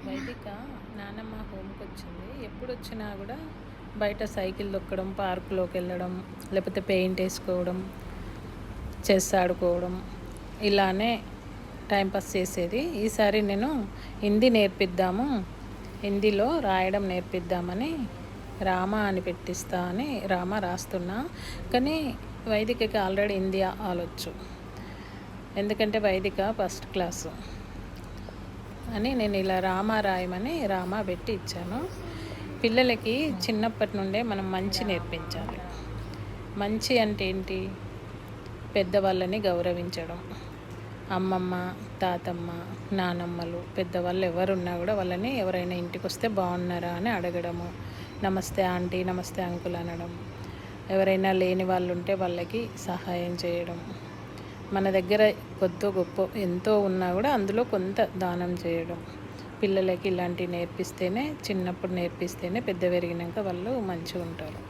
వైదిక నానమ్మ హోమ్కి వచ్చింది. ఎప్పుడు వచ్చినా కూడా బయట సైకిల్ తొక్కడం, పార్కులోకి వెళ్ళడం, లేకపోతే పెయింట్ వేసుకోవడం, చెస్ ఆడుకోవడం, ఇలానే టైంపాస్ చేసేది. ఈసారి నేను హిందీ నేర్పిద్దాము, హిందీలో రాయడం నేర్పిద్దామని రామ అని పెట్టిస్తా అని రామ రాస్తున్నా. కానీ వైదికకి ఆల్రెడీ హిందీ ఆలొచ్చు, ఎందుకంటే వైదిక ఫస్ట్ క్లాసు అని నేను ఇలా రామ రాయమని రామ పెట్టి ఇచ్చాను. పిల్లలకి చిన్నప్పటి నుండే మనం మంచి నేర్పించాలి. మంచి అంటే ఏంటి? పెద్దవాళ్ళని గౌరవించడం, అమ్మమ్మ, తాతమ్మ, నానమ్మలు, పెద్దవాళ్ళు ఎవరున్నా కూడా వాళ్ళని ఎవరైనా ఇంటికి వస్తే బాగున్నారా అని అడగడము, నమస్తే ఆంటీ, నమస్తే అంకుల్ అనడం, ఎవరైనా లేని వాళ్ళు ఉంటే వాళ్ళకి సహాయం చేయడం, మన దగ్గర కొద్దో గొప్ప ఎంతో ఉన్నా కూడా అందులో కొంత దానం చేయడం. పిల్లలకి ఇలాంటివి నేర్పిస్తేనే, చిన్నప్పుడు నేర్పిస్తేనే పెద్ద పెరిగినాక వాళ్ళు మంచిగా ఉంటారు.